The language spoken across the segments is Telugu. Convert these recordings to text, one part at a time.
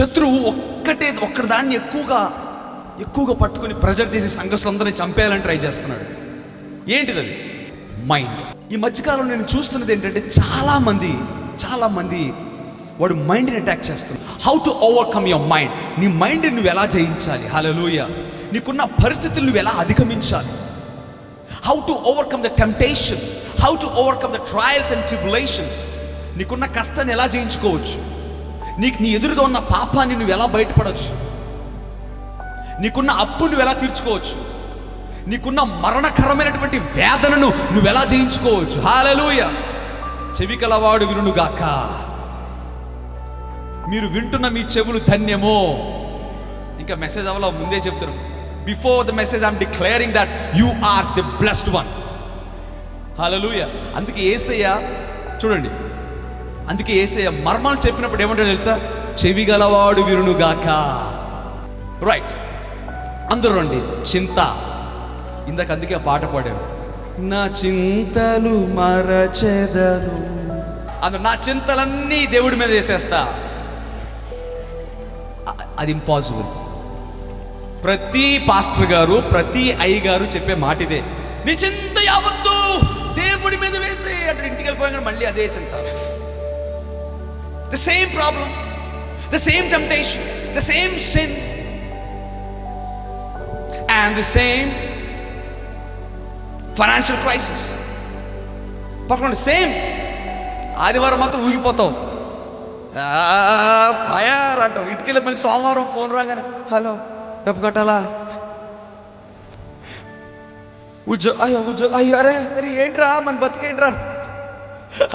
శత్రువు ఒక్కటి దాన్ని ఎక్కువగా పట్టుకుని ప్రెజర్ చేసి సంఘస్థులందరినీ చంపేయాలని ట్రై చేస్తున్నాడు. ఏంటిది అది? మైండ్. ఈ మధ్యకాలంలో నేను చూస్తున్నది ఏంటంటే చాలా మంది వాడు మైండ్ని అటాక్ చేస్తున్నాడు. How to overcome your mind. నీ మైండ్ని నువ్వు ఎలా జయించాలి? హల్లెలూయా. నీకున్న పరిస్థితులు నువ్వు ఎలా అధిగమించాలి? How to overcome the temptation, how to overcome the trials and tribulations. నీకున్న కష్టాన్ని ఎలా జయించుకోవచ్చు? నీ ఎదురుగా ఉన్న పాపాన్ని నువ్వు ఎలా బయటపడవచ్చు? నీకున్న అప్పు నువ్వు ఎలా తీర్చుకోవచ్చు? నీకున్న మరణకరమైనటువంటి వేదనను నువ్వు ఎలా జయించుకోవచ్చు? హల్లెలూయా. చెవి కలవాడు వినుగాక. మీరు వింటున్న మీ చెవులు ధన్యమో. ఇంకా మెసేజ్ అవ్వాలో ముందే చెప్తాను. Before the message I'm declaring that you are the blessed one. Hallelujah. అందుకే యేసయ్య చూడండి, అందుకే యేసయ్య మర్మాలు చెప్పినప్పుడు ఏమంటాడు తెలుసా? చెవి గలవాడు వినుగాక. రైట్, అందరూ రండి. చింత. ఇందాక అందుకే ఆ పాట పాడాను, నా చింతలు మరచెదను. అందులో నా చింతలన్నీ దేవుడి మీద వేసేస్తా. అది ఇంపాసిబుల్. ప్రతి పాస్టర్ గారు, ప్రతి అయ్య గారు చెప్పే మాట ఇదే, నీ చింత యావత్తు దేవుడి మీద వేసే. అటు ఇంటికి వెళ్ళిపోయాక మళ్ళీ అదే చింత. The same problem, the same temptation, the same sin and the same financial crisis. పక్కన సేమ్. ఆదివారం మాత్రం ఊగిపోతావు, ఫయర్ అంటావు. ఇంటికెళ్ళి మళ్ళీ సోమవారం ఫోన్ రాగానే హలో డబ్బు కట్టాలా, ఉద్యోగం అయ్యో అరే ఏంట్రా మన బతికేంట్రా.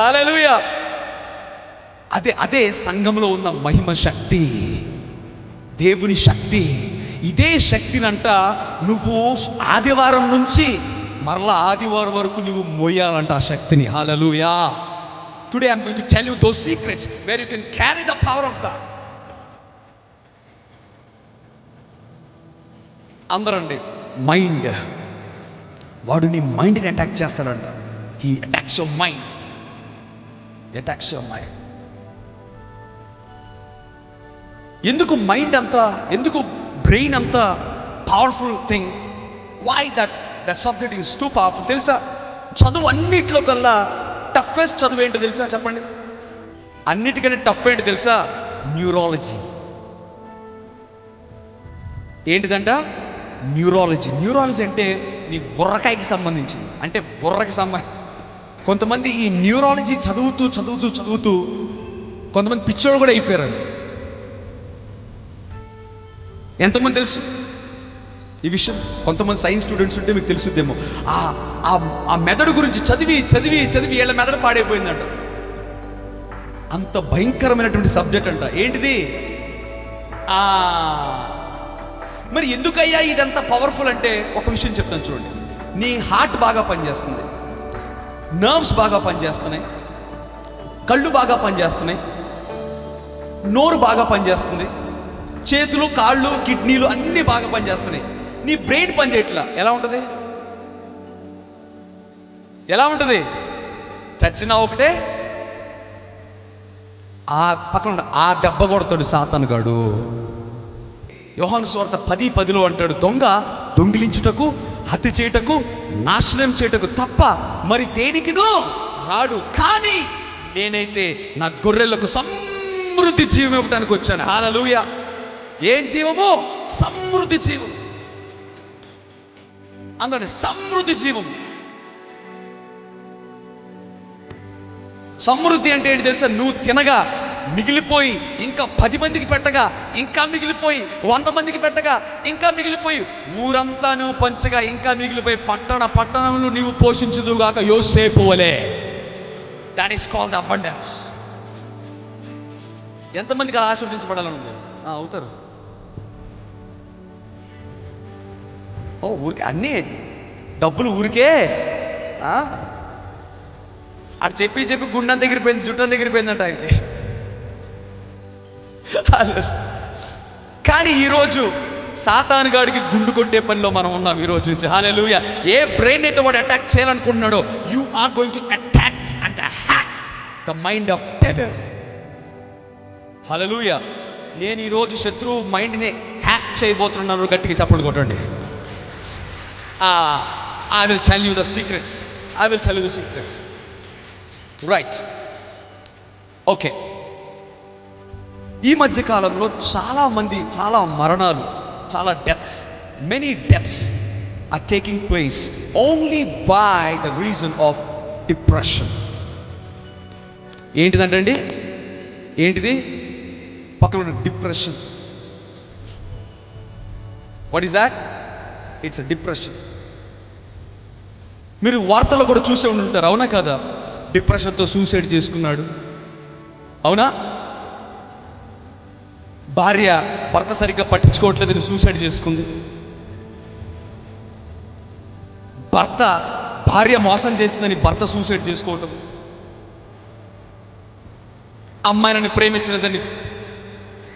హల్లెలూయా. అదే సంఘంలో ఉన్న మహిమ శక్తి, దేవుని శక్తి. ఇదే శక్తినంట నువ్వు ఆదివారం నుంచి మరలా ఆదివారం వరకు నువ్వు మోయాలంట ఆ శక్తిని. హల్లెలూయా. Today I'm going to tell you those secrets where you can carry the power of God. అందరండి, మైండ్. వాడు నీ మైండ్ని అటాక్ చేస్తాడంట. He attacks your mind. He attacks your mind. ఎందుకు మైండ్ అంతా, ఎందుకు బ్రెయిన్ అంతా powerful thing? Why that subject is too powerful? తెలుసా? చదువు అన్నిట్లో కల్లా టఫెస్ట్ చదువు ఏంటో తెలుసా? చెప్పండి. అన్నిటికంటే టఫ్ ఏంటి తెలుసా? న్యూరాలజీ. ఏంటిదంట? న్యూరాలజీ. న్యూరాలజీ అంటే నీ బుర్రకాయకి సంబంధించింది, అంటే బుర్రకి కొంతమంది ఈ న్యూరాలజీ చదువుతూ కొంతమంది పిచ్చోడు కూడా అయిపోయారండి. ఎంతమంది తెలుసు ఈ విషయం? కొంతమంది సైన్స్ స్టూడెంట్స్ ఉంటే మీకు తెలుసుద్దేమో. ఆ మెదడు గురించి చదివి వీళ్ళ మెదడు పాడైపోయిందంట. అంత భయంకరమైనటువంటి సబ్జెక్ట్ అంట. ఏంటిది? మరి ఎందుకయ్యా ఇదంతా పవర్ఫుల్ అంటే ఒక విషయం చెప్తాను చూడండి. నీ హార్ట్ బాగా పనిచేస్తుంది, నర్వ్స్ బాగా పనిచేస్తున్నాయి, కళ్ళు బాగా పనిచేస్తున్నాయి, నోరు బాగా పనిచేస్తుంది, చేతులు కాళ్ళు కిడ్నీలు అన్నీ బాగా పనిచేస్తున్నాయి. నీ బ్రెయిన్ పనిచేయట్లా. ఎలా ఉంటుంది? చచ్చినా ఒకటే. ఆ పక్కన ఆ దెబ్బ కొడతాడు సాతాను గాడు. యోహాను సువార్త 10:10 అంటాడు, దొంగ దొంగిలించుటకు, హత్య చేయుటకు, నాశనం చేయుటకు తప్ప మరి దేనికినో రాడు. కానీ నేనైతే నా గొర్రెలకు సమృద్ధి జీవం ఇవ్వడానికి వచ్చాను. హల్లెలూయా. ఏం జీవము? సమృద్ధి జీవం. అందులో సమృద్ధి జీవం. సమృద్ధి అంటే ఏంటి తెలుసా? నువ్వు తినగా మిగిలిపోయి ఇంకా 10 మందికి పెట్టగా ఇంకా మిగిలిపోయి, 100 మందికి పెట్టగా ఇంకా మిగిలిపోయి, ఊరంతా నువ్వు పంచగా ఇంకా మిగిలిపోయి, పట్టణంలో నీవు పోషించుదుగాక యోసేపు వలె. That is called abundance. ఎంతమందికి అలా ఆశీర్వదించబడాలని ఉంది? అవుతారు. ఊరికే అన్నీ డబ్బులు ఊరికే అటు చెప్పి గుండెం దగ్గరిపోయింది, జుట్టం దగ్గరిపోయిందంట ఆయనకి. కానీ ఈరోజు సాతాను గాడికి గుండు కొట్టే పనిలో మనం ఉన్నాం ఈ రోజు నుంచి. హల్లెలూయా. ఏ బ్రెయిన్ అయితే వాడు అటాక్ చేయాలనుకుంటున్నాడో, you are going to attack and hack the mind of devil. Hallelujah. నేను ఈరోజు శత్రువు మైండ్ని హ్యాక్ చేయబోతున్నాను, గట్టిగా చప్పట్లు కొట్టండి. I will tell you the secrets, right. Okay, ఈ మధ్య కాలంలో చాలామంది, చాలా మరణాలు, చాలా deaths, many deaths are taking place only by the reason of depression. ఏంటిదంటండి? ఏంటిది? పక్కన depression. What is that? It's a depression. మీరు వార్తల్లో కూడా చూసే ఉంటారు, అవునా కదా? డిప్రెషన్తో సూసైడ్ చేసుకున్నాడు, అవునా? భార్య భర్త సరిగ్గా పట్టించుకోవట్లేదని సూసైడ్ చేసుకుంది. భార్య మోసం చేసిందని భర్త సూసైడ్ చేసుకోవటం. అమ్మాయిని ప్రేమించినదని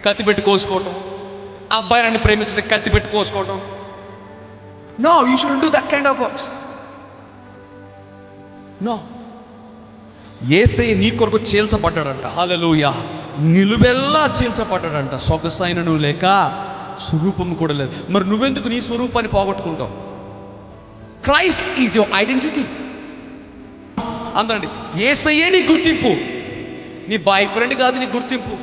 కత్తిపెట్టి కోసుకోవటం, అబ్బాయిని ప్రేమించిన కత్తిపెట్టి కోసుకోవటం. No, you should do that kind of works. No, Yesayya నీ కొరకు చీల్చబడ్డాడంట. హల్లెలూయా. నిలువెల్లా చీల్చబడ్డాడంట. సొగసైనను లేక స్వరూపం కూడా లేదు. మరి నువ్వెందుకు నీ స్వరూపాన్ని పోగొట్టుకుంటావు? Christ is your identity. అందరండి, యేసయ్యే నీ గుర్తింపు. నీ బాయ్ ఫ్రెండ్ కాదు నీ గుర్తింపు,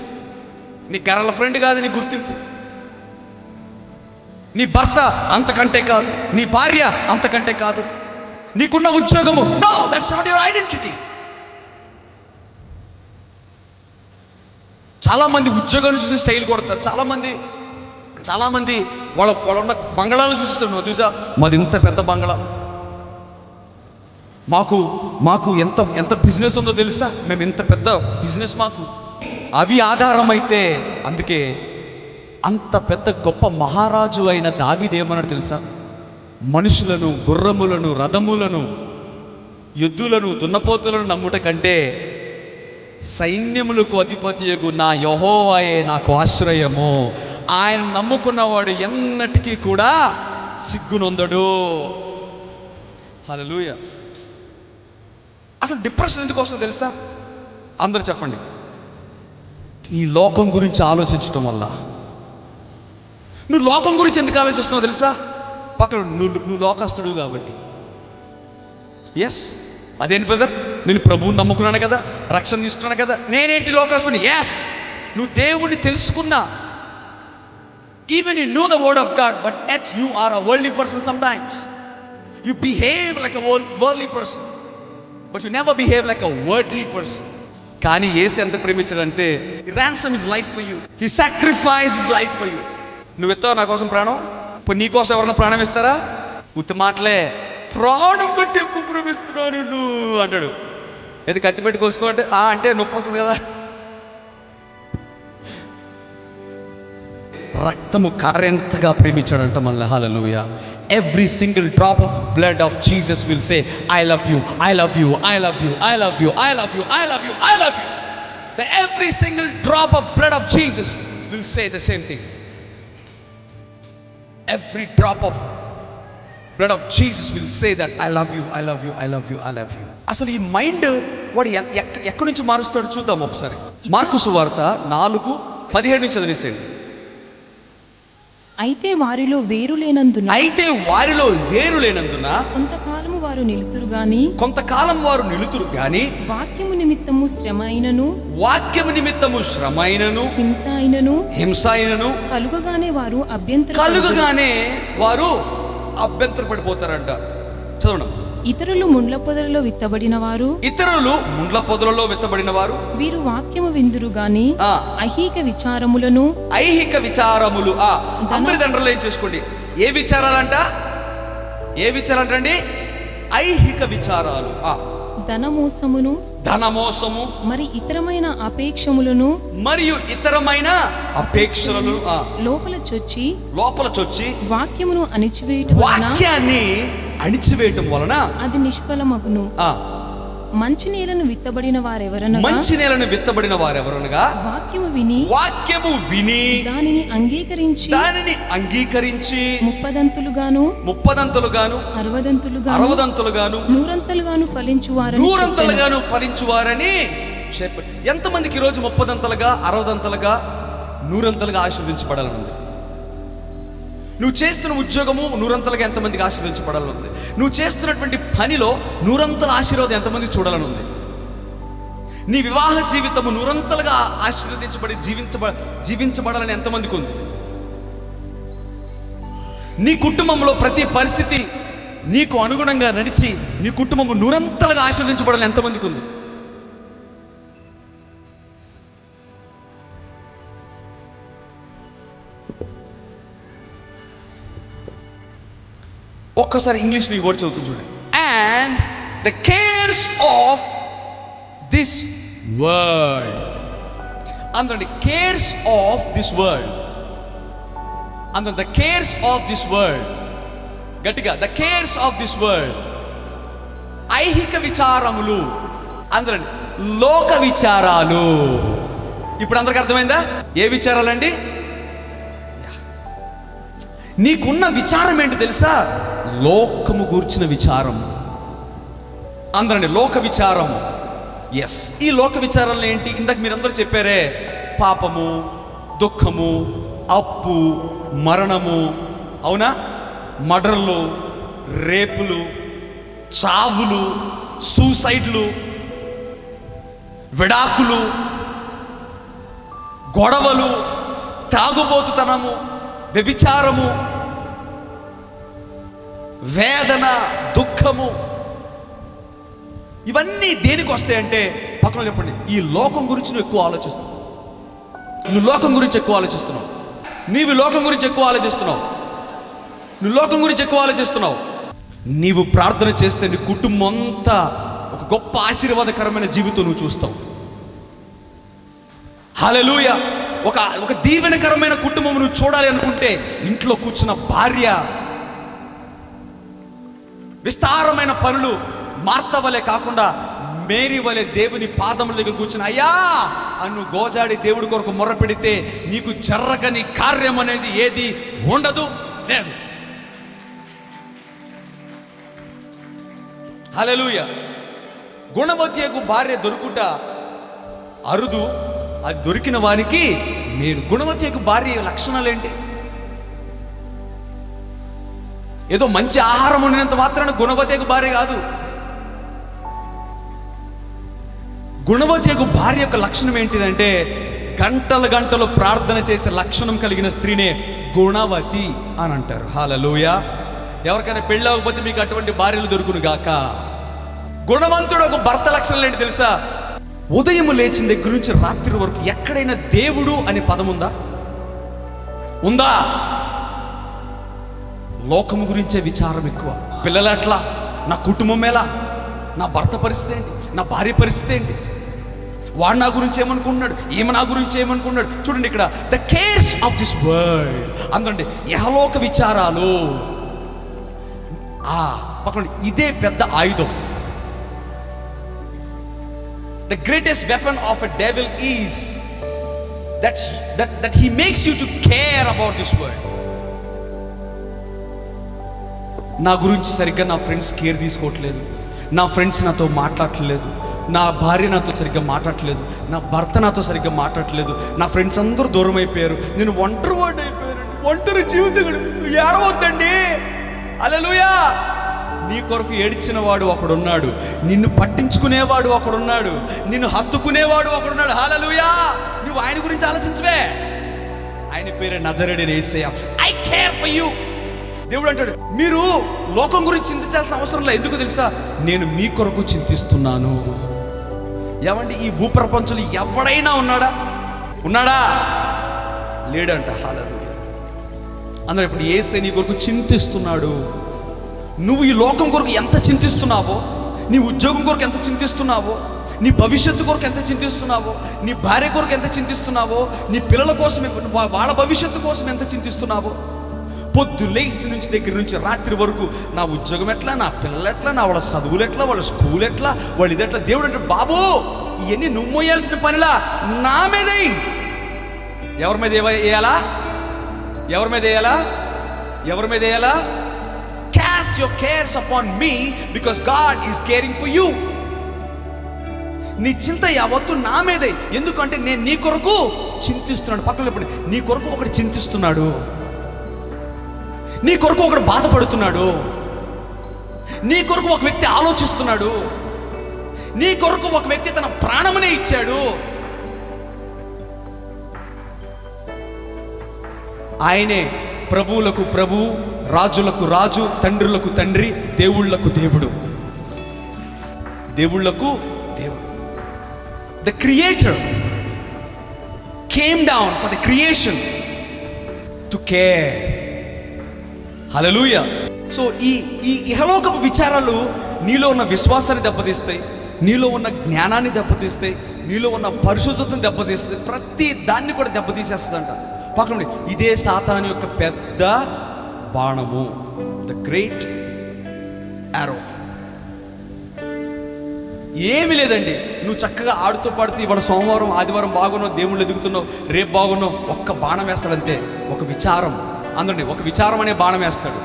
నీ గర్ల్ ఫ్రెండ్ కాదు నీ గుర్తింపు, నీ భర్త అంతకంటే కాదు, నీ భార్య అంతకంటే కాదు, నీకున్న ఉద్యోగము, no, that's not your identity. చాలామంది ఉద్యోగాన్ని చూసి స్టైల్ కొడతారు. చాలామంది వాళ్ళ బంగళాలను చూసిస్తున్నావు, చూసా, మాది ఇంత పెద్ద బంగళా, మాకు ఎంత బిజినెస్ ఉందో తెలుసా, మేము ఇంత పెద్ద బిజినెస్ మాకు. అవి ఆధారమైతే, అందుకే అంత పెద్ద గొప్ప మహారాజు అయిన దావీదేమన్నాడు తెలుసా? మనుషులను, గుర్రములను, రథములను, ఎద్దులను, దున్నపోతులను నమ్ముట కంటే సైన్యములకు అధిపతియగు నా యెహోవాయే నాకు ఆశ్రయము. ఆయన నమ్ముకున్నవాడు ఎన్నటికీ కూడా సిగ్గునొందడు. హల్లెలూయా. అసలు డిప్రెషన్ ఎందుకు వస్తుందో తెలుసా? అందరూ చెప్పండి. ఈ లోకం గురించి ఆలోచించడం వల్ల. నువ్వు లోకం గురించి ఎందుకు ఆలోచిస్తున్నావు తెలుసా? పక్కన నువ్వు లోకస్తుడు కాబట్టి. ఎస్, అదేంటి బ్రదర్, నేను ప్రభువుని నమ్ముకున్నాను కదా, రక్షణ తీసుకున్నాను కదా, నేనేంటి లోకస్తుని? ఎస్, నువ్వు దేవుడిని తెలుసుకున్నా. Even you know the word of God, but yet you are a worldly person sometimes. You behave like a worldly person, but you never behave like a worldly person. కానీ యేసు ఎంత ప్రేమించాడంటే, he ransom his life for you, he sacrificed his life for you. నువ్వు ఎత్తావు నా కోసం ప్రాణం, ఇప్పుడు నీ కోసం ఎవరన్నా ప్రాణం ఇస్తారా? ఉత్తి మాటలే. ప్రాణం కంటే ఎక్కువ ప్రేమిస్తున్నాను నువ్వు అంటాడు. ఏది కత్తి పెట్టి కోసుకో అంటే నొప్పి వస్తుంది కదా. రక్తము కారేంతగా ప్రేమించాడంట మళ్ళీ. హల్లెలూయా. Every single drop of blood of Jesus will say, I love you, I love you, I love you, I love you, I love you, I love you, I love you. Every single drop of blood of Jesus will say the same thing. Every drop of blood of Jesus will say that I love you, I love you, I love you, I love you. అసలు ఈ మైండ్ వాడు ఎక్కడి నుంచి మారుస్తాడు చూద్దాం ఒకసారి. మార్కు సువార్త 4:17 నుంచి చదివేసేయండి. అయితే వారిలో వేరు లేనందున కొంతకాలం వారు నిలుతురు గాని వాక్యము నిమిత్తము శ్రమ అయినను హింస అయినను కలుగగానే వారు అభ్యంతరపడిపోతారంట. చదవండి. ఇతరులు ముండ్ల పొదలలో విత్తబడిన వారు వీరు వాక్యము విందురు గాని ఐహిక విచారములు అందరి దండలు ఏం చేసుకోండి. ఏ విచారాలంటండి? ఐహిక విచారాలు, ధనమోసము మరియు ఇతరమైన అపేక్షలను లోపల చొచ్చి వాక్యాన్ని అణిచివేయటం వలన అది నిష్ఫలమగును. మంచి నేలను విత్తబడిన వారెవరనగా వాక్యము విని దానిని అంగీకరించి 30దంతులుగాను 60దంతులుగాను 100ంతలుగాను ఫలించువారని చెప్పారు. ఎంతమందికి ఈరోజు 30దంతలుగా 60దంతలుగా నూరంతలుగా ఆశీర్వదించబడాలని ఉంది. నువ్వు చేస్తున్న ఉద్యోగము నూరంతలుగా ఎంతమందికి ఆశీర్వదించబడాలని ఉంది. నువ్వు చేస్తున్నటువంటి పనిలో నూరంతల ఆశీర్వాదం ఎంతమంది చూడాలని ఉంది. నీ వివాహ జీవితము నూరంతలుగా ఆశీర్వదించబడి జీవించబడాలని ఎంతమందికి ఉంది. నీ కుటుంబంలో ప్రతి పరిస్థితి నీకు అనుగుణంగా నడిచి నీ కుటుంబం నూరంతలుగా ఆశీర్వదించబడాలని ఎంతమందికి ఉంది. ఒక్కసారి ఇంగ్లీష్లో ఈ వర్డ్ చదువుతుంది చూడండి. And the cares of this world. అందులో కేర్స్ ఆఫ్ దిస్ వరల్డ్. అందులో the cares of this world. గట్టిగా, the cares of this world. ఐహిక విచారములు, అందులో లోక విచారాలు. ఇప్పుడు అందరికి అర్థమైందా ఏ విచారాలండి? నీకున్న విచారం ఏంటి తెలుసా? లోకము గూర్చిన విచారం. అందరండి లోక విచారము. ఎస్, ఈ లోక విచారాలు ఏంటి? ఇందాక మీరందరూ చెప్పారే, పాపము, దుఃఖము, అప్పు, మరణము, అవునా? మర్డర్లు, రేపులు, చావులు, సూసైడ్లు, విడాకులు, గొడవలు, త్రాగుబోతుతనము, వ్యభిచారము, వేదన, దుఃఖము, ఇవన్నీ దేనికి వస్తాయంటే పక్కన చెప్పండి, ఈ లోకం గురించి నువ్వు ఎక్కువ ఆలోచిస్తున్నావు. నువ్వు లోకం గురించి ఎక్కువ ఆలోచిస్తున్నావు. నీవు లోకం గురించి ఎక్కువ ఆలోచిస్తున్నావు. నువ్వు లోకం గురించి ఎక్కువ ఆలోచిస్తున్నావు. నీవు ప్రార్థన చేస్తే నీ కుటుంబం అంతా ఒక గొప్ప ఆశీర్వాదకరమైన జీవితం నువ్వు చూస్తావు. హల్లెలూయా. ఒక దీవెనకరమైన కుటుంబం నువ్వు చూడాలి అనుకుంటే ఇంట్లో కూర్చున్న భార్య విస్తారమైన పనులు మార్త వలె కాకుండా మేరీ వలె దేవుని పాదముల దగ్గర కూర్చుని అయ్యా అన్ను గోజాడి దేవుడి కొరకు మొర్ర పెడితే నీకు జరగని కార్యం అనేది ఏది ఉండదు, లేదు. హల్లెలూయా. గుణవతియకు భార్య దొరుకుట అరుదు, అది దొరికిన వారికి మీరు. గుణవతియకు భార్య లక్షణాలు ఏంటి? ఏదో మంచి ఆహారం ఉండినంత మాత్రాన గుణవతియకు భార్య కాదు. గుణవతియకు భార్య యొక్క లక్షణం ఏంటిదంటే గంటలు గంటలు ప్రార్థన చేసే లక్షణం కలిగిన స్త్రీనే గుణవతి అని అంటారు. హల్లెలూయా. ఎవరికైనా పెళ్ళి అవ్వకపోతే మీకు అటువంటి భార్యలు దొరుకును గాక. గుణవంతుడు ఒక భర్త లక్షణాలు ఏంటి తెలుసా? ఉదయం లేచిన దగ్గర నుంచి రాత్రి వరకు ఎక్కడైనా దేవుడు అనే పదం ఉందా? ఉందా? లోకము గురించే విచారం ఎక్కువ. పిల్లలు ఎట్లా, నా కుటుంబం ఎలా, నా భర్త పరిస్థితి ఏంటి, నా భార్య పరిస్థితి ఏంటి, వాడు నా గురించి ఏమనుకుంటున్నాడు, ఈమె నా గురించి ఏమనుకుంటున్నాడు. చూడండి ఇక్కడ the cares of this world. అందుకండి యహలోక విచారాలు. పక్కన ఇదే పెద్ద ఆయుధం. The greatest weapon of a devil is that he makes you to care about this world. నా గురించి సరిగ్గా నా ఫ్రెండ్స్ కేర్ తీసుకోవట్లేదు, నా ఫ్రెండ్స్ నాతో మాట్లాడట్లేదు, నా భార్య నాతో సరిగ్గా మాట్లాడట్లేదు, నా భర్త నాతో సరిగ్గా మాట్లాడట్లేదు, నా ఫ్రెండ్స్ అందరూ దూరం అయిపోయారు, నేను ఒంటరి వాడు అయిపోయాను. ఒంటరి జీవితం ఏడవద్దండి. హల్లెలూయా. నీ కొరకు ఏడ్చిన వాడు ఒకడున్నాడు, నిన్ను పట్టించుకునేవాడు ఒకడున్నాడు, నిన్ను హత్తుకునేవాడు ఒకడున్నాడు. హల్లెలూయా. నువ్వు ఆయన గురించి ఆలోచించవే. ఆయన పేరే నజరేయుడైన Yesayya. I care for you. దేవుడు అంటాడు మీరు లోకం గురించి చింతించాల్సిన అవసరం లేదు. ఎందుకు తెలుసా? నేను మీ కొరకు చింతిస్తున్నాను. ఏమండి, ఈ భూప్రపంచంలో ఎవడైనా ఉన్నాడా? లేడంట. హల్లెలూయా. అందరూ ఇప్పుడు యేసయ్య నీ కొరకు చింతిస్తున్నాడు. నువ్వు ఈ లోకం కొరకు ఎంత చింతిస్తున్నావో, నీ ఉద్యోగం కొరకు ఎంత చింతిస్తున్నావో, నీ భవిష్యత్తు కొరకు ఎంత చింతిస్తున్నావో, నీ భార్య కొరకు ఎంత చింతిస్తున్నావో, నీ పిల్లల కోసం, వాళ్ళ భవిష్యత్తు కోసం ఎంత చింతిస్తున్నావో, పొద్దు లేచి నుంచి దగ్గర నుంచి రాత్రి వరకు నా ఉద్యోగం ఎట్లా, నా పిల్లలు ఎట్లా, నా వాళ్ళ చదువులు ఎట్లా, వాళ్ళ స్కూల్ ఎట్లా, వాళ్ళు ఇది ఎట్లా. దేవుడు అంటే బాబు ఇవన్నీ నువ్వు మోయాల్సిన పనిలా నా మీద. ఎవరి మీద వేయాలా? ఎవరి మీద వేయాలా? ఎవరి మీద వేయాలా? Cast your cares upon me because God is caring for you. నీ చింత యావత్తు నా మీదే. ఎందుకంటే నేను నీ కొరకు చింతిస్తున్నాడు. పక్కన ఎప్పుడు నీ కొరకు ఒకడు చింతిస్తున్నాడు, నీ కొరకు ఒకడు బాధపడుతున్నాడు, నీ కొరకు ఒక వ్యక్తి ఆలోచిస్తున్నాడు, నీ కొరకు ఒక వ్యక్తి తన ప్రాణమునే ఇచ్చాడు. ఆయనే ప్రభువులకు ప్రభు, రాజులకు రాజు, తండ్రులకు తండ్రి, దేవుళ్లకు దేవుడు. దేవుళ్లకు దేవుడు. The creator came down for the creation to care. Hallelujah. So ఈ ఇహలోకపు విచారాలు నీలో ఉన్న విశ్వాసాన్ని దెబ్బతీస్తాయి, నీలో ఉన్న జ్ఞానాన్ని దెబ్బతీస్తాయి, నీలో ఉన్న పరిశుద్ధతను దెబ్బతీస్తాయి, ప్రతి దాన్ని కూడా దెబ్బతీసేస్తుందంట. పక్కన ఇదే సాతాను యొక్క పెద్ద బాణము, ద గ్రేట్ యారో. ఏమీ లేదండి, నువ్వు చక్కగా ఆడుతూ పాడుతూ ఇవాళ సోమవారం ఆదివారం బాగున్నావు, దేవుళ్ళు ఎదుగుతున్నావు, రేపు బాగున్నావు, ఒక్క బాణం వేస్తాడంతే. ఒక విచారం, అందులో ఒక విచారం అనే బాణం వేస్తాడు.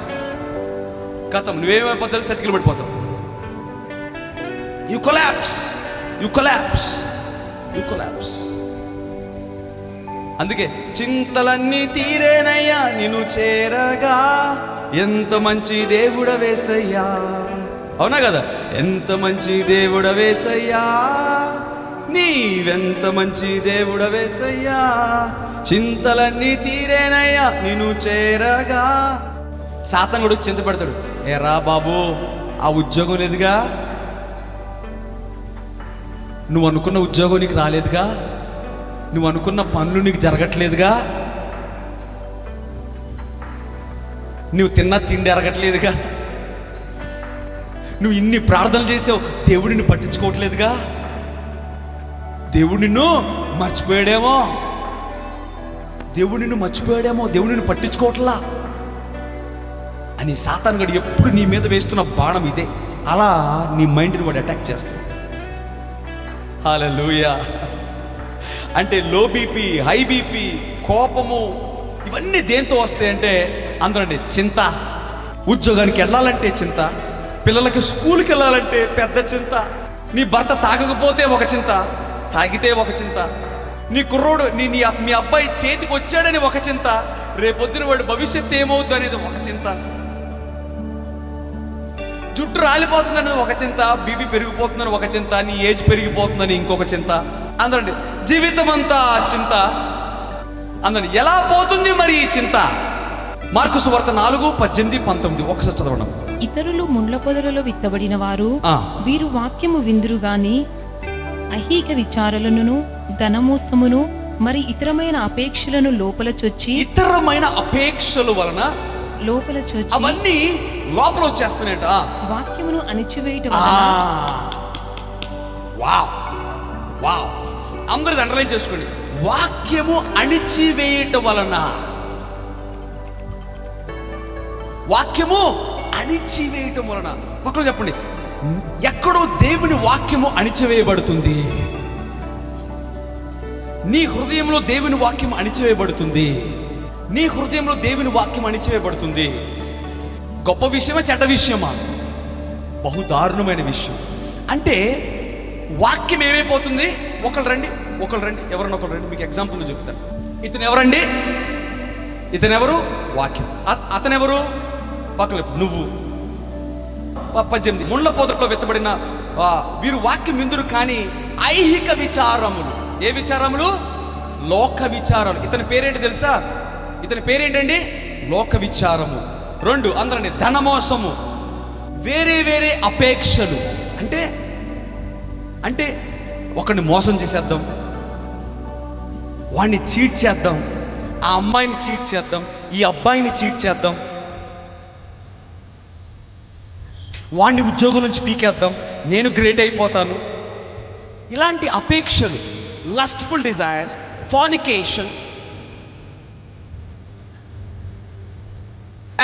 కథం నువ్వేమైపోతావు, సతికిలు పడిపోతావు. You collapse, you collapse, you collapse. అందుకే చింతలన్నీ తీరేనయ్యా నిన్ను చేరగా, ఎంత మంచి దేవుడవేసయ్యా. అవునా కదా? ఎంత మంచి దేవుడవేసయ్యా, నీవెంత మంచి దేవుడవేసయ్యా, చింతలన్నీ తీరేనయ్యా నిన్ను చేరగా. సాతాను కూడా చింత పెడతాడు. ఏరా బాబు, ఆ ఉద్యోగం లేదుగా, నువ్వు అనుకున్న ఉద్యోగం నీకు రాలేదుగా, నువ్వు అనుకున్న పనులు నీకు జరగట్లేదుగా, నువ్వు తిన్నా తిండి ఎరగట్లేదుగా, నువ్వు ఇన్ని ప్రార్థనలు చేసావు, దేవుడు నిన్ను పట్టించుకోవట్లేదుగా, దేవుడు నిన్ను మర్చిపోయాడేమో, దేవుడు నిన్ను మర్చిపోయాడేమో, దేవుడు నిన్ను పట్టించుకోవట్లా అని సాతాను గడు ఎప్పుడు నీ మీద వేస్తున్న బాణం ఇదే. అలా నీ మైండ్ని వాడు అటాక్ చేస్తాడు. హల్లెలూయా. అంటే లో బీపీ, హై బీపీ, కోపము, ఇవన్నీ దేంతో వస్తాయంటే అందులో చింత. ఉద్యోగానికి వెళ్ళాలంటే చింత, పిల్లలకి స్కూల్కి వెళ్ళాలంటే పెద్ద చింత, నీ భర్త తాగకపోతే ఒక చింత, తాగితే ఒక చింత, నీ కుర్రోడు మీ అబ్బాయి చేతికి వచ్చాడని ఒక చింత, రేపొద్దున వాడు భవిష్యత్తు ఏమవుద్దు అనేది ఒక చింత, జుట్టు రాలిపోతుందనేది ఒక చింత, బీపీ పెరిగిపోతుందని ఒక చింత, నీ ఏజ్ పెరిగిపోతుందని ఇంకొక చింత. అందరండి జీవితం అంతా చింత. అందరండి ఎలా పోతుంది మరి ఈ చింత? మార్కు సువార్త 4:18-19 ఒకసారి చదవడం. ఇతరులు ముండ్ల పొదలలో విత్తబడిన వారు, వీరు వాక్యము విందురు గాని అహీక విచారాలను, ధనమోసమును, మరి ఇతరమైన అపేక్షలను లోపల చొచ్చి, ఇతరమైన అపేక్షల వలన లోపల చొచ్చి అవన్నీ లోపల వచ్చేస్తున్నాయట. వాక్యమును అణిచివేయటం. వావ్ వావ్, అందరూ అండర్లైన్ చేసుకోండి. వాక్యము అణిచివేయటం వలన, వాక్యము అణిచివేయటం వలన. పక్కన చెప్పండి, ఎక్కడో దేవుని వాక్యము అణిచివేయబడుతుంది. నీ హృదయంలో దేవుని వాక్యం అణిచివేయబడుతుంది. నీ హృదయంలో దేవుని వాక్యం అణిచివేయబడుతుంది. గొప్ప విషయమా చెడ్డ విషయమా? బహు దారుణమైన విషయం. అంటే వాక్యం ఏమైపోతుంది? ఒకళ్ళు రండి, ఎవరన్నా ఒకళ్ళు రండి, మీకు ఎగ్జాంపుల్ చెప్తాను. ఇతను ఎవరండి? ఇతను ఎవరు? వాక్యం. అతను ఎవరు? పక్కన నువ్వు. 18 ముండ్ల పొదలో వెత్తబడిన వీరు వాక్యం విందురు కానీ ఐహిక విచారములు. ఏ విచారములు? లోక విచారాలు. ఇతని పేరేంటి తెలుసా? ఇతని పేరేంటండి? లోక విచారము. 2 అందరండి ధనమోసము, వేరే వేరే అపేక్షలు. అంటే ఒకరిని మోసం చేసేద్దాం, వాడిని చీట్ చేద్దాం, ఆ అమ్మాయిని చీట్ చేద్దాం, ఈ అబ్బాయిని చీట్ చేద్దాం, వాడిని ఉద్యోగం నుంచి పీకేద్దాం, నేను గ్రేట్ అయిపోతాను. ఇలాంటి అపేక్షలు, lustful desires, fornication,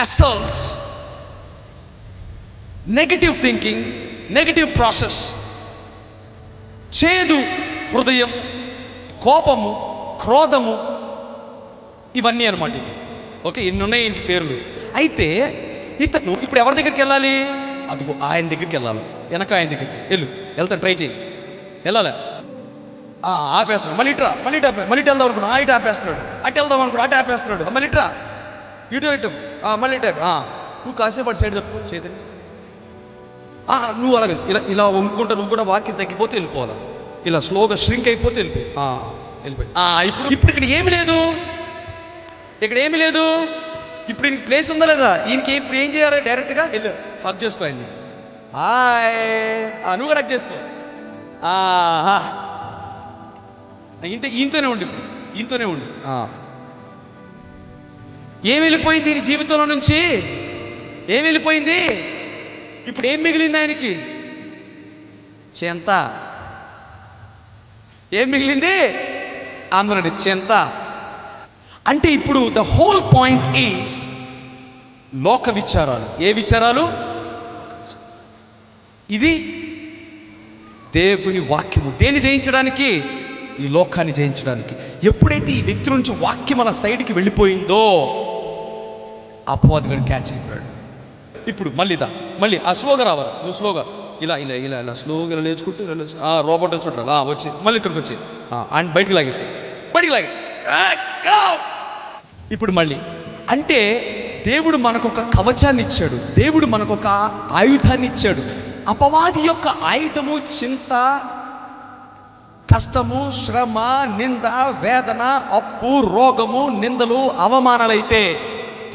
assaults, negative thinking, negative process, చేదు హృదయం, కోపము, క్రోధము, ఇవన్నీ అనమాట. ఓకే, ఇన్ని ఉన్నాయి ఇంటి పేర్లు. అయితే ఇతను ఇప్పుడు ఎవరి దగ్గరికి వెళ్ళాలి? అదిగో ఆయన దగ్గరికి వెళ్ళాలి. వెనక ఆయన దగ్గరికి వెళ్తాను, ట్రై చేయి, వెళ్ళాలి. ఆపేస్తున్నాడు. మళ్ళీ ఇట్రా, మళ్ళీ ఇటు వెళ్దాం అనుకున్నా, ఇటు ఆపేస్తున్నాడు. అటు వెళ్దాం అనుకున్నా, అటు ఆపేస్తున్నాడు. మళ్ళీ ఇట్రా, ఇటు మళ్ళీ ఇటు. నువ్వు కాసేపు అటు సైడ్ తప్పు చేతిని. నువ్వు అలాగే ఇలా వండుకుంటా, నువ్వు కూడా వాక్యం తగ్గిపోతే వెళ్ళిపోవాలి. ఇలా స్లోగా ష్రింక్ అయిపోతే వెళ్ళిపోయి. ఇప్పుడు ఇక్కడ ఏమి లేదు, ఇక్కడ ఏమి లేదు. ఇప్పుడు ఈయనకి ప్లేస్ ఉందా లేదా? ఈయనకి ఇప్పుడు ఏం చేయాలి? డైరెక్ట్గా వెళ్ళు, హక్ చేసుకోండి. హాయ్, నువ్వు కూడా హక్ చేసుకో. ఈయనతోనే ఉండి, ఇప్పుడు ఈయనతోనే ఉండి. ఏం వెళ్ళిపోయింది దీని జీవితంలో నుంచి? ఏం వెళ్ళిపోయింది? ఇప్పుడు ఏం మిగిలింది ఆయనకి? చెంత. ఏం మిగిలింది? అందరండి చెంత. అంటే ఇప్పుడు ద హోల్ పాయింట్ ఈజ్ లోక విచారాలు. ఏ విచారాలు? ఇది దేవుని వాక్యము. దేన్ని జయించడానికి? ఈ లోకాన్ని జయించడానికి. ఎప్పుడైతే ఈ వ్యక్తి నుంచి వాక్యం అలా సైడ్కి వెళ్ళిపోయిందో అపవాదిగాడు క్యాచ్ అయిపోయాడు. ఇప్పుడు మళ్ళీ స్లోగా రావాలి. నువ్వు స్లోగా ఇలా స్లోగా ఇలా నేర్చుకుంటూ రోబోట్ చూడాలి. వచ్చి మళ్ళీ ఇక్కడికి వచ్చి అండ్ బయటికి లాగేసి ఇప్పుడు మళ్ళీ. అంటే దేవుడు మనకొక కవచాన్ని ఇచ్చాడు, దేవుడు మనకొక ఆయుధాన్ని ఇచ్చాడు. అపవాది యొక్క ఆయుధము చింత, కష్టము, శ్రమ, నింద, వేదన, అప్పు, రోగము, నిందలు, అవమానాలైతే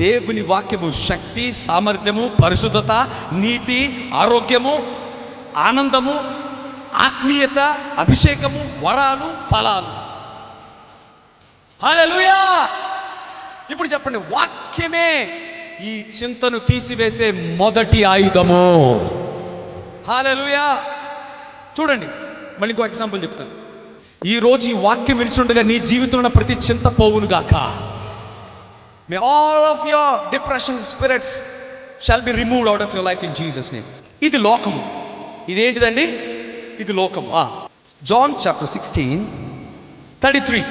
దేవుని వాక్యము శక్తి, సామర్థ్యము, పరిశుద్ధత, నీతి, ఆరోగ్యము, ఆనందము, ఆత్మీయత, అభిషేకము, వరాలు, ఫలాలు. హల్లెలూయా. ఇప్పుడు చెప్పండి, వాక్యమే ఈ చింతను తీసివేసే మొదటి ఆయుధము. హల్లెలూయా. చూడండి, మళ్ళీ ఇంకో ఎగ్జాంపుల్ చెప్తాను. ఈరోజు ఈ వాక్యం వినిచుండగా నీ జీవితంలో ప్రతి చింత పోవును గాక. May all of your depression spirits shall be removed out of your life in Jesus' name. ఇది లోకము. ఇదేంటిదండి? ఇది లోకము. John chapter 16:33.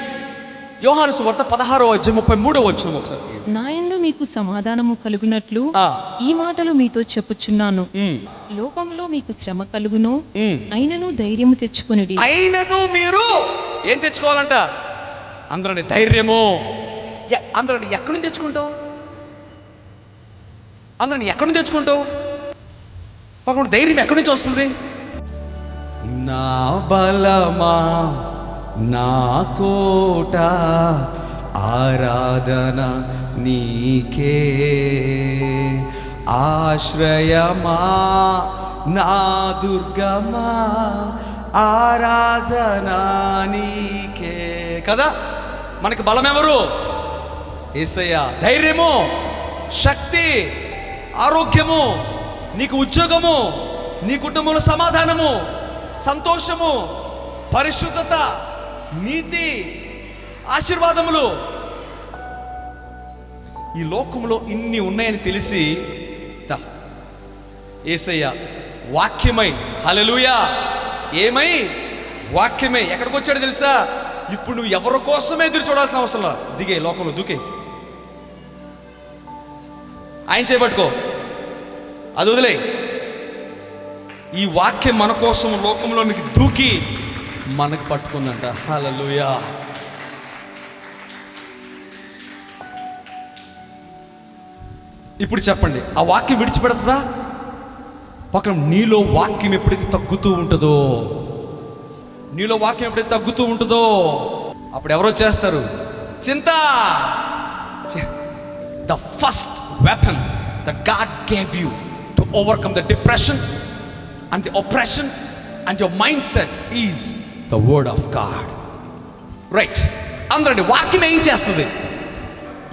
యోహాను సువార్త 16:33 ఒకసారి. నా యందు మీకు సమాధానము కలుగునట్లు ఈ మాటలు మీతో చెప్పుచున్నాను. లోకంలో మీకు శ్రమ కలుగును, అయినను ధైర్యము తెచ్చుకొనుడి. అయినను మీరు ఏం తెచ్చుకోవాలంట? అందరండి ధైర్యము. అందరండి ఎక్కడి నుంచి తెచ్చుకుంటావు? అందరిని ఎక్కడి నుంచి తెచ్చుకుంటావు? పక్కన ధైర్యం ఎక్కడి నుంచి వస్తుంది? నా బలమా, నా కోట, ఆరాధన నీకే. ఆశ్రయమా, నా దుర్గమా, ఆరాధన నీకే. కదా, మనకి బలం ఎవరు? యేసయ్య. ధైర్యము, శక్తి, ఆరోగ్యము, నీకు ఉద్యోగము, నీ కుటుంబంలో సమాధానము, సంతోషము, పరిశుద్ధత, నీతి, ఆశీర్వాదములు. ఈ లోకంలో ఇన్ని ఉన్నాయని తెలిసి యేసయ్య వాక్యమై, హల్లెలూయా, ఏమై? వాక్యమై ఎక్కడికి వచ్చాడు తెలుసా? ఇప్పుడు నువ్వు ఎవరి కోసమే ఎదురు చూడాల్సిన అవసరం లేదు. దిగే లోకంలో దూకే, ఆయన చేపట్టుకో, అది వదిలే. ఈ వాక్యం మన కోసం లోకంలోనికి దూకి మనకు పట్టుకుందంట. హల్లెలూయా. ఇప్పుడు చెప్పండి, ఆ వాక్యం విడిచిపెడుతుందా? పక్కన నీలో వాక్యం ఎప్పుడైతే తగ్గుతూ ఉంటుందో, నీలో వాక్యం ఎప్పుడైతే తగ్గుతూ ఉంటుందో అప్పుడు ఎవరో చేస్తారు? చింత. The first weapon that God gave you to overcome the depression and the oppression and your mindset is the word of God. Right? అందరండి, వాక్యం ఏం చేస్తుంది?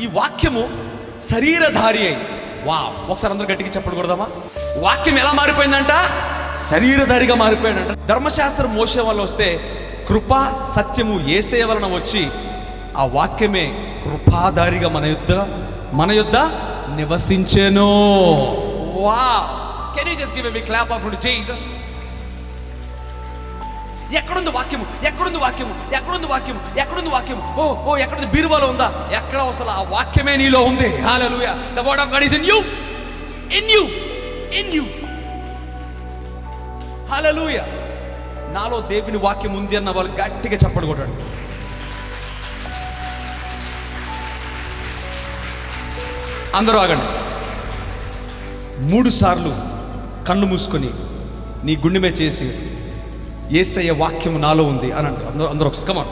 ఈ వాక్యము శరీరధారి అయి, ఒకసారి అందరూ గట్టిగా చెప్పకూడదామా? వాక్యం ఎలా మారిపోయిందంట? శరీరధారిగా మారిపోయాడంట. ధర్మశాస్త్రం మోసే వల్ల వస్తే కృప సత్యము యేసయ్య వలన వచ్చి ఆ వాక్యమే కృపాధారిగా మన యుద్ధ నివసించెను. Wow! Can you just give a big clap of to Jesus? ఎక్కడుంది వాక్యము? ఎక్కడుంది వాక్యము? ఎక్కడుంది వాక్యము? ఎక్కడుంది వాక్యము? ఓ ఎక్కడుంది? బీరువాలో ఉందా? ఎక్కడ? అసలు ఆ వాక్యమే నీలో ఉంది. Hallelujah. The word of God is in you. In you. Hallelujah. నాలో దేవుని వాక్యం ఉంది అన్న వాళ్ళు గట్టిగా చప్పట్లు కొట్టండి. అందరూ ఆగండి. 3 సార్లు కళ్ళు మూసుకొని నీ గుండె మీద చేసి యేసయ్య వాక్యము నాలో ఉంది అనండి. అందరూ ఒకసారి కమాన్.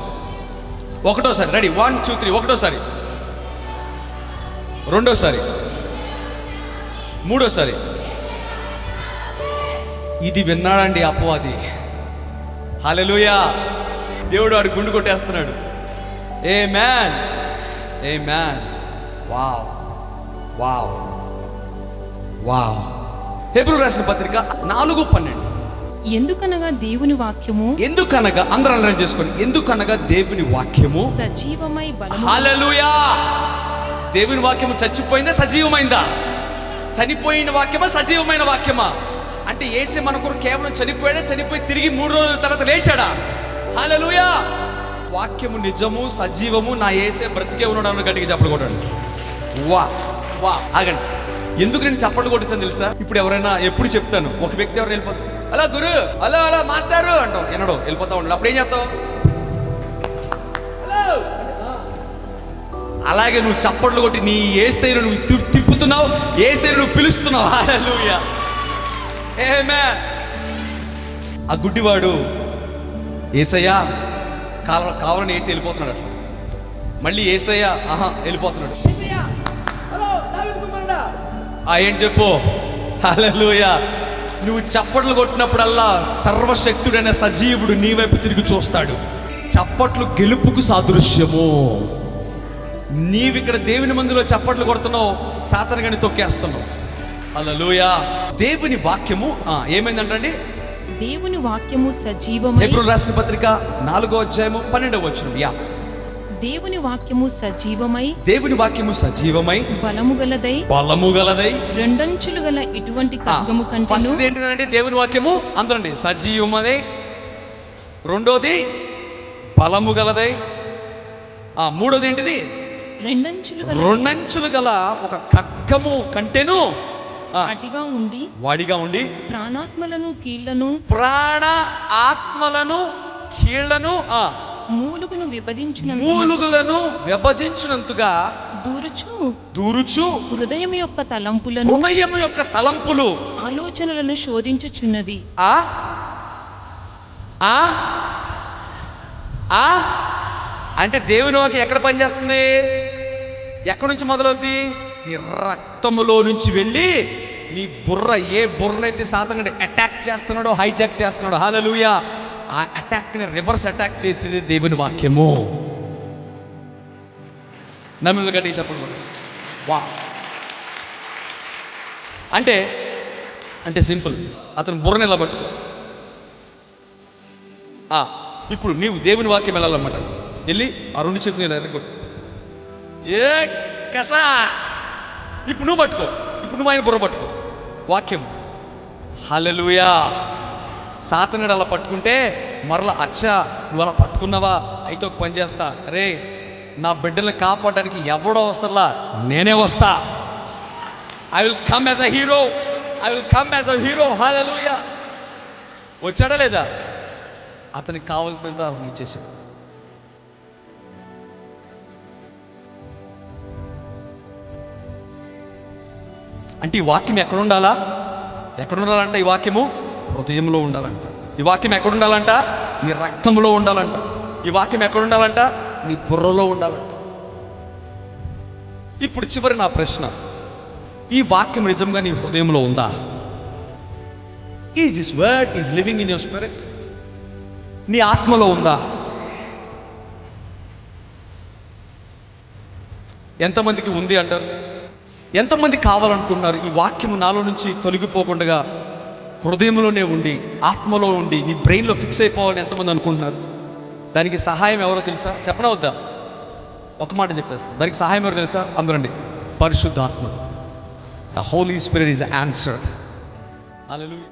ఒకటోసారి రెడీ, 1 2 3. ఒకటోసారి, రెండోసారి, మూడోసారి. ఇది విన్నాడండి అపవాది. హల్లెలూయా. దేవుడు వాడు గుండు కొట్టేస్తున్నాడు. Amen, amen. Wow wow wow. హెబ్రీయులకు రాసిన పత్రిక 4:12. ఎందుకనగా దేవుని వాక్యము, ఎందుకనగా, అందరూ అర్థం చేసుకోండి, ఎందుకనగా దేవుని వాక్యము సజీవమై బలము. హల్లెలూయా. దేవుని వాక్యము చచ్చిపోయిందా సజీవమైందా? చనిపోయిన వాక్యమా సజీవమైన వాక్యమా? అంటే యేసే మన కొరకు కేవలం చనిపోయాడా? చనిపోయి తిరిగి 3 రోజుల తర్వాత లేచాడా? హల్లెలూయా. వాక్యము నిజము సజీవము. నా యేసే బ్రతికే ఉన్నాడు. గట్టిగా చప్పట్లు కొట్టండి. వా వా. ఆగండి. ఎందుకు నేను చప్పట్లు కొట్టిస్తాను తెలుసా? ఇప్పుడు ఎవరైనా, ఎప్పుడు చెప్తాను, ఒక వ్యక్తి ఎవరైనా వెళ్ళిపోతారు, అలా గురు, అలా అలా మాస్టారు అంటాం, ఎన్నడో వెళ్ళిపోతా ఉంటాడు. అప్పుడు ఏం చేస్తావు? హలో. అలాగే నువ్వు చప్పట్లు కొట్టి నీ యేసయ్యను నువ్వు తిప్పుతున్నావు, యేసయ్యను నువ్వు పిలుస్తున్నావు. హల్లెలూయా. ఆమేన్. ఆ గుడ్డివాడు యేసయ్య కావాలని యేసయ్య వెళ్ళిపోతున్నాడు. అట్లా మళ్ళీ యేసయ్య వెళ్ళిపోతున్నాడు. ఏంటి చెప్పు? హల్లెలూయా. నువ్వు చప్పట్లు కొట్టినప్పుడల్లా సర్వశక్తుడైన సజీవుడు నీ వైపు తిరిగి చూస్తాడు. చప్పట్లు గెలుపుకు సాదృశ్యము. నీవిక్కడ దేవుని మందిలో చప్పట్లు కొడుతున్నావు, సాతాను గాని తొక్కేస్తున్నావు. హల్లెలూయా. దేవుని వాక్యము ఏమైందంటండి? దేవుని వాక్యము సజీవమై. హెబ్రీయులకు రాసిన పత్రిక 4:12. యా. దేవుని వాక్యము సజీవమై, దేవుని వాక్యము సజీవమై బలము గలదై, బలము గలదై, రెండంచులు గల ఇటువంటి ఖడ్గము కంటెను. ఫస్ట్ ఏంటిదంటే దేవుని వాక్యము అందరండి సజీవమై, రెండోది బలము గలదై, మూడోది ఏంటిది? రెండంచులు గల ఒక ఖడ్గము కంటెను వాడిగా ఉండి ప్రాణ ఆత్మలను కీళ్లను మూలుగులను విభజించినంతగా దూరుచు హృదయం యొక్క తలంపులు ఆలోచనలను శోధించుచున్నది. అంటే దేవుని వాక్యం ఎక్కడ పనిచేస్తుంది? ఎక్కడి నుంచి మొదలవుద్ది? నీ రక్తములో నుంచి వెళ్ళి నీ బుర్ర, ఏ బుర్రనైతే సాతానుడు అటాక్ చేస్తున్నాడో, హైజాక్ చేస్తున్నాడో, హల్లెలూయా, ఆ అటాక్ని రివర్స్ అటాక్ చేసేది దేవుని వాక్యము. నమ్మిన గట్టి చెప్పండి. వా. అంటే అంటే సింపుల్. అతను బుర్రని ఎలా పట్టుకో. ఇప్పుడు నీవు దేవుని వాక్యం వెళ్ళాలన్నమాట. వెళ్ళి ఆ 2 చేతులు ఎరగొట్టు. కసా. ఇప్పుడు నువ్వు పట్టుకో. ఇప్పుడు నువ్వు ఆయన బుర్ర పట్టుకో. వాక్యం. హల్లెలూయా. సాతానుడు అలా పట్టుకుంటే మరలా నువ్వు అలా పట్టుకున్నావా, అయితే ఒక పని చేస్తా, అరే నా బిడ్డల్ని కాపాడడానికి ఎవడో అవసరంలా, నేనే వస్తా. I will come as a hero. Hallelujah. వచ్చాడా లేదా? అతనికి కావాల్సినంత అతను ఇచ్చేసాడు. అంటే ఈ వాక్యం ఎక్కడ ఉండాలంట? ఈ వాక్యము హృదయంలో ఉండాలంట. ఈ వాక్యం ఎక్కడ ఉండాలంట? నీ రక్తంలో ఉండాలంట. ఈ వాక్యం ఎక్కడ ఉండాలంట? నీ బుర్రలో ఉండాలంట. ఇప్పుడు చివరి నా ప్రశ్న, ఈ వాక్యం నిజంగా నీ హృదయంలో ఉందా? Is this word is living in your spirit? నీ ఆత్మలో ఉందా? ఎంతమందికి ఉంది అంటారు? ఎంతమంది కావాలనుకున్నారు ఈ వాక్యము నాలో నుంచి తొలగిపోకుండా హృదయంలోనే ఉండి, ఆత్మలో ఉండి, నీ బ్రెయిన్లో ఫిక్స్ అయిపోవాలని ఎంతమంది అనుకుంటున్నారు? దానికి సహాయం ఎవరో తెలుసా? చెప్పనవద్దా? ఒక మాట చెప్పేస్తాను. దానికి సహాయం ఎవరో తెలుసా? అందరండి, పరిశుద్ధాత్మ. The holy spirit is answered. Hallelujah.